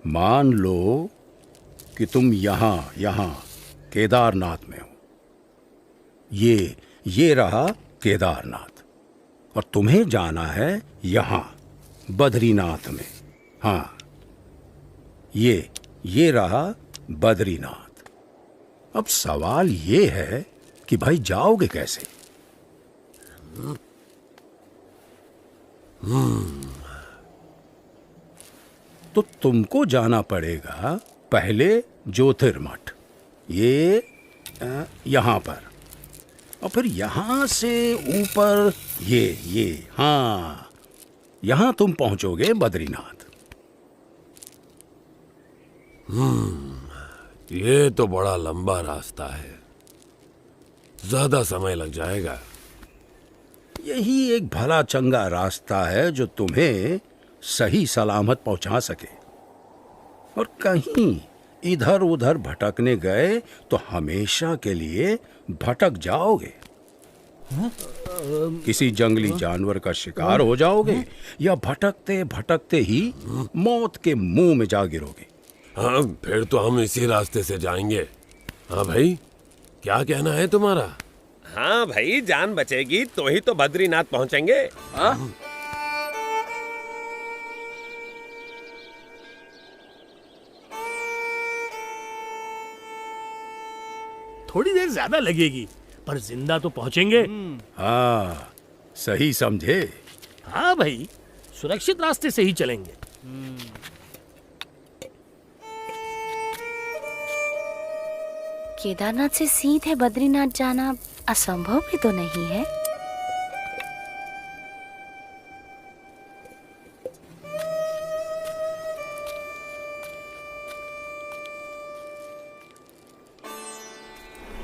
मान लो कि तुम यहां केदारनाथ में हो। ये रहा केदारनाथ, और तुम्हें जाना है यहां बद्रीनाथ में। हाँ, ये रहा बद्रीनाथ। अब सवाल ये है कि भाई जाओगे कैसे? तो तुमको जाना पड़ेगा पहले ज्योतिर्मठ, यहां पर, और फिर यहां से ऊपर हाँ, यहां तुम पहुंचोगे बद्रीनाथ। ये तो बड़ा लंबा रास्ता है, ज्यादा समय लग जाएगा। यही एक भला चंगा रास्ता है जो तुम्हें सही सलामत पहुंचा सके। और कहीं इधर उधर भटकने गए तो हमेशा के लिए भटक जाओगे। किसी जंगली जानवर का शिकार हो जाओगे, या भटकते भटकते ही मौत के मुंह में जा गिरोगे। हाँ, फिर तो हम इसी रास्ते से जाएंगे। हाँ भाई, क्या कहना है तुम्हारा? हाँ भाई, जान बचेगी तो ही तो बद्रीनाथ पहुंचेंगे। हाँ? थोड़ी देर ज्यादा लगेगी, पर जिंदा तो पहुंचेंगे। हाँ, सही समझे। हाँ भाई, सुरक्षित रास्ते से ही चलेंगे। केदारनाथ से सीधे बद्रीनाथ जाना असंभव भी तो नहीं है।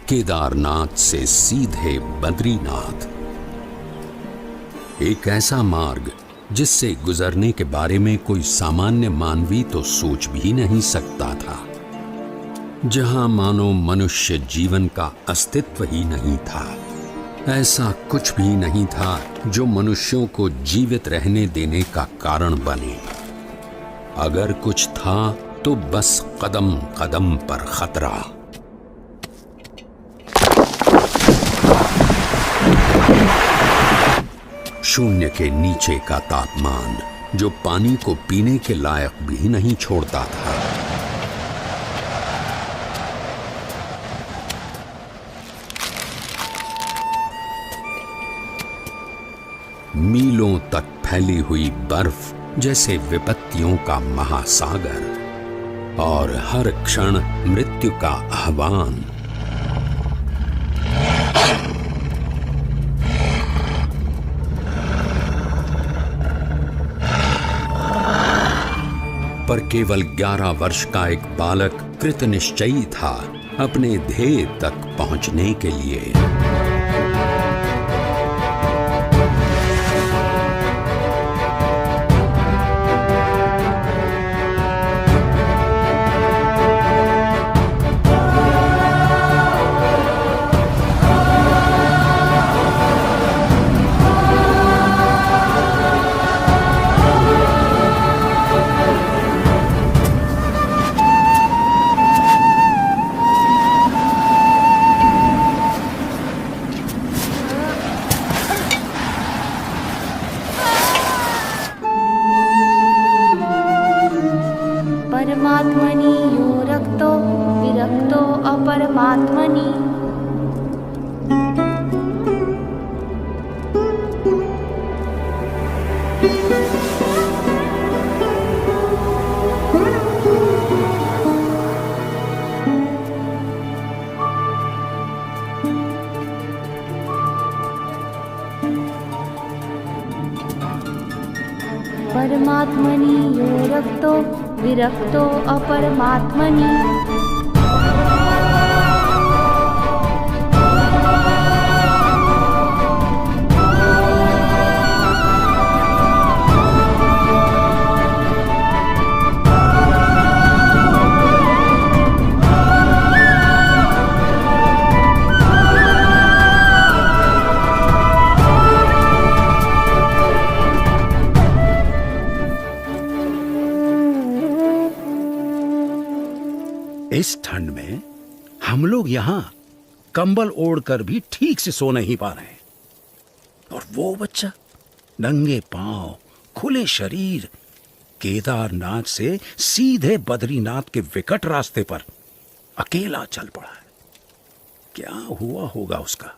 केदारनाथ से सीधे बद्रीनाथ, एक ऐसा मार्ग जिससे गुजरने के बारे में कोई सामान्य मानवी तो सोच भी नहीं सकता था, जहां मानो मनुष्य जीवन का अस्तित्व ही नहीं था। ऐसा कुछ भी नहीं था जो मनुष्यों को जीवित रहने देने का कारण बने। अगर कुछ था तो बस कदम कदम पर खतरा। शून्य के नीचे का तापमान जो पानी को पीने के लायक भी नहीं छोड़ता था। मीलों तक फैली हुई बर्फ जैसे विपत्तियों का महासागर, और हर क्षण मृत्यु का आह्वान। पर केवल 11 वर्ष का एक बालक कृत निश्चयी था अपने ध्येय तक पहुंचने के लिए। परमात्मनि यो रक्तो विरक्तो अपरमात्मनि। परमात्मनि यो रक्तो विरक्तो अपरमात्मनि। इस ठंड में हम लोग यहां कंबल ओढ़कर भी ठीक से सो नहीं पा रहे, और वो बच्चा नंगे पांव, खुले शरीर, केदारनाथ से सीधे बद्रीनाथ के विकट रास्ते पर अकेला चल पड़ा है। क्या हुआ होगा उसका?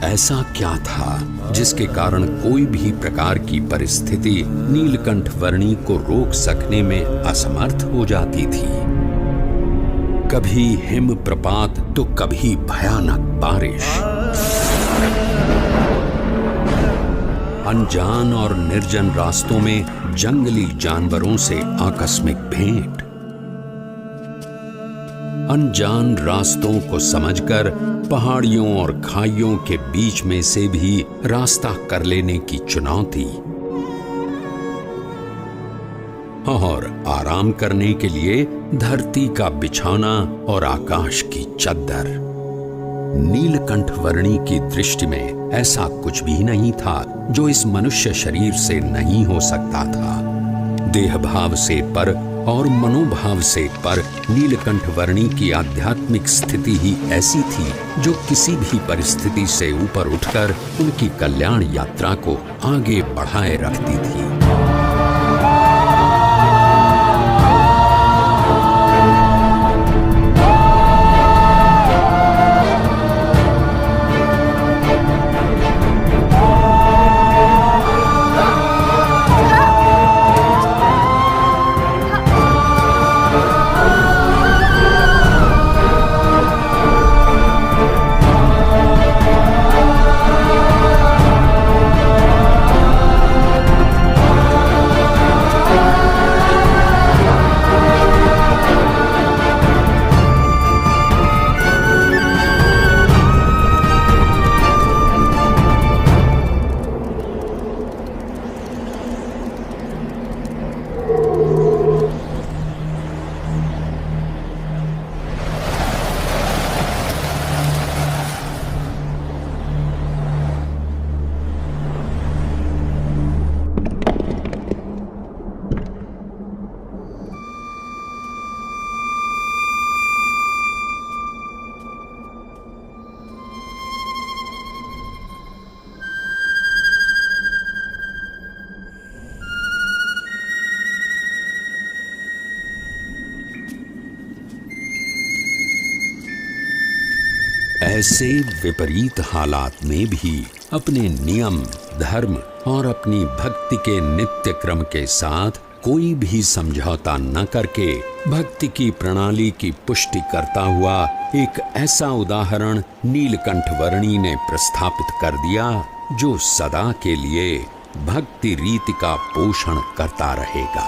ऐसा क्या था जिसके कारण कोई भी प्रकार की परिस्थिति नीलकंठ वर्णी को रोक सकने में असमर्थ हो जाती थी। कभी हिम प्रपात तो कभी भयानक बारिश, अनजान और निर्जन रास्तों में जंगली जानवरों से आकस्मिक भेंट, अनजान रास्तों को समझकर पहाड़ियों और खाइयों के बीच में से भी रास्ता कर लेने की चुनौती, और आराम करने के लिए धरती का बिछौना और आकाश की चद्दर। नीलकंठ वर्णी की दृष्टि में ऐसा कुछ भी नहीं था जो इस मनुष्य शरीर से नहीं हो सकता था। देह भाव से पर और मनोभाव से पर नीलकंठ वर्णी की आध्यात्मिक स्थिति ही ऐसी थी जो किसी भी परिस्थिति से ऊपर उठकर उनकी कल्याण यात्रा को आगे बढ़ाए रखती थी। ऐसे विपरीत हालात में भी अपने नियम, धर्म और अपनी भक्ति के नित्य क्रम के साथ कोई भी समझौता न करके भक्ति की प्रणाली की पुष्टि करता हुआ एक ऐसा उदाहरण नीलकंठ वर्णी ने प्रस्थापित कर दिया जो सदा के लिए भक्ति रीति का पोषण करता रहेगा।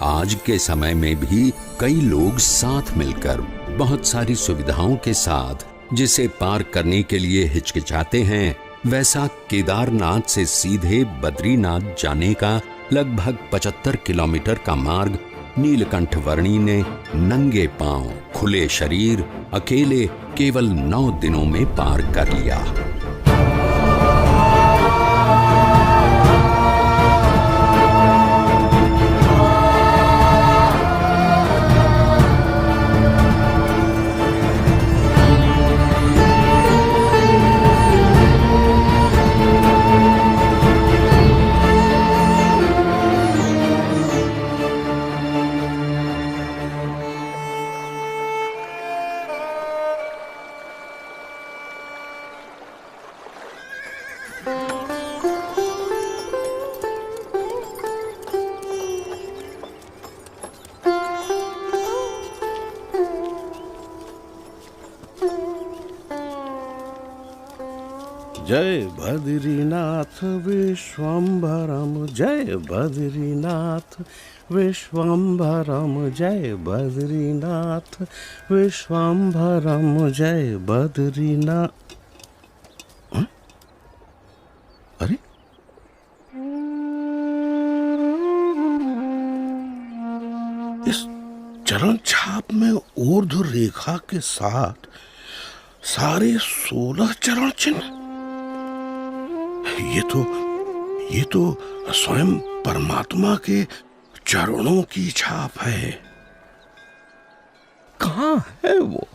आज के समय में भी कई लोग साथ मिलकर बहुत सारी सुविधाओं के साथ जिसे पार करने के लिए हिचकिचाते हैं, वैसा केदारनाथ से सीधे बद्रीनाथ जाने का लगभग 75 किलोमीटर का मार्ग नीलकंठ वर्णी ने नंगे पांव, खुले शरीर, अकेले केवल 9 दिनों में पार कर लिया। जय बद्रीनाथ विश्वम्भरम, जय बद्रीनाथ विश्वम्भरम, जय बद्रीनाथ विश्वम्भरम, जय बद्रीनाथ। अरे इस चरण छाप में ऊर्ध्व रेखा के साथ सारे 16 चरण चिन्ह। ये तो स्वयं परमात्मा के चरणों की छाप है। कहाँ है वो?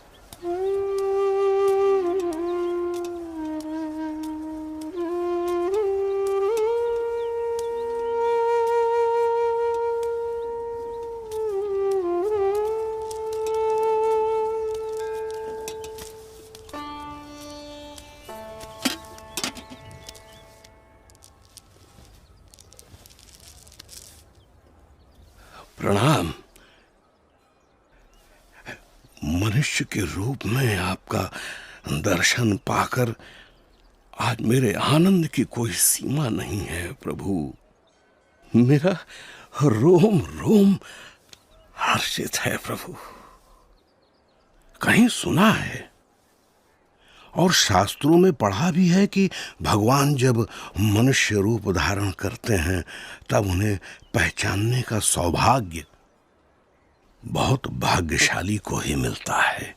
प्रणाम। मनुष्य के रूप में आपका दर्शन पाकर आज मेरे आनंद की कोई सीमा नहीं है प्रभु। मेरा रोम रोम हर्षित है प्रभु। कहीं सुना है और शास्त्रों में पढ़ा भी है कि भगवान जब मनुष्य रूप धारण करते हैं तब उन्हें पहचानने का सौभाग्य बहुत भाग्यशाली को ही मिलता है।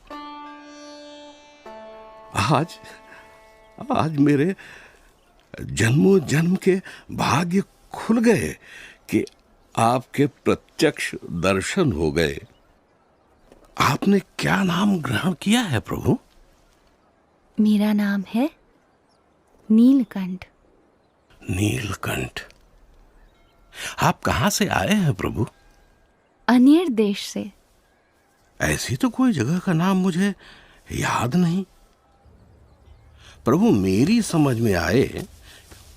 आज मेरे जन्मों जन्म के भाग्य खुल गए कि आपके प्रत्यक्ष दर्शन हो गए। आपने क्या नाम ग्रहण किया है प्रभु? मेरा नाम है नीलकंठ। नीलकंठ। आप कहां से आए हैं प्रभु? अनेर देश से। ऐसी तो कोई जगह का नाम मुझे याद नहीं प्रभु। मेरी समझ में आए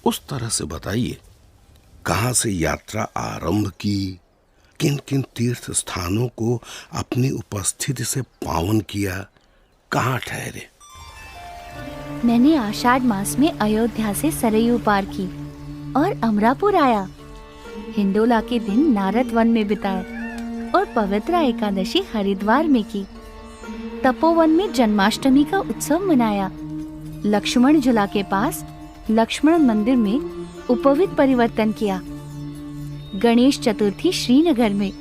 उस तरह से बताइए। कहां से यात्रा आरंभ की, किन किन तीर्थ स्थानों को अपनी उपस्थिति से पावन किया, कहां ठहरे? मैंने आषाढ़ मास में अयोध्या से सरयू पार की और अमरापुर आया। हिंडोला के दिन नारद वन में बिताए और पवित्र एकादशी हरिद्वार में की। तपोवन में जन्माष्टमी का उत्सव मनाया। लक्ष्मण झूला के पास लक्ष्मण मंदिर में उपवित परिवर्तन किया। गणेश चतुर्थी श्रीनगर में,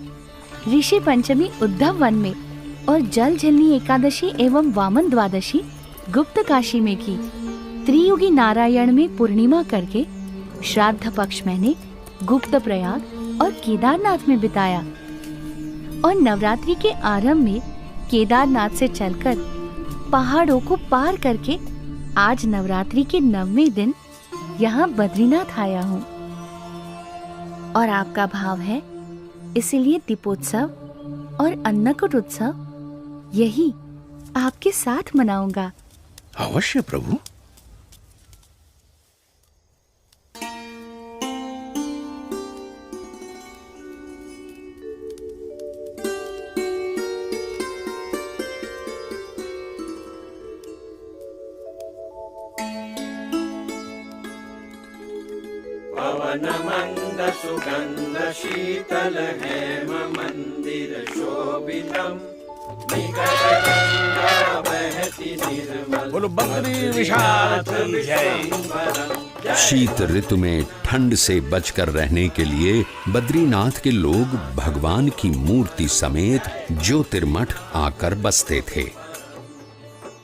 ऋषि पंचमी उद्धव वन में और जल झलनी एकादशी एवं वामन द्वादशी गुप्त काशी में की। त्रियुगी नारायण में पूर्णिमा करके श्राद्ध पक्ष मैंने गुप्त प्रयाग और केदारनाथ में बिताया और नवरात्रि के आरंभ में केदारनाथ से चलकर पहाड़ों को पार करके आज नवरात्रि के 9वें दिन यहाँ बद्रीनाथ आया हूँ। और आपका भाव है, इसीलिए दीपोत्सव और अन्नकूट उत्सव यही आपके साथ मनाऊंगा। अवश्य प्रभु। पवन मंद सुगंध शीतल हेम मंदिर शोभितम निकट गंगा बहती निर्मल। बोलो बद्री विशाल की जय। शीत ऋतु में ठंड से बचकर रहने के लिए बद्रीनाथ के लोग भगवान की मूर्ति समेत ज्योतिर्मठ आकर बसते थे।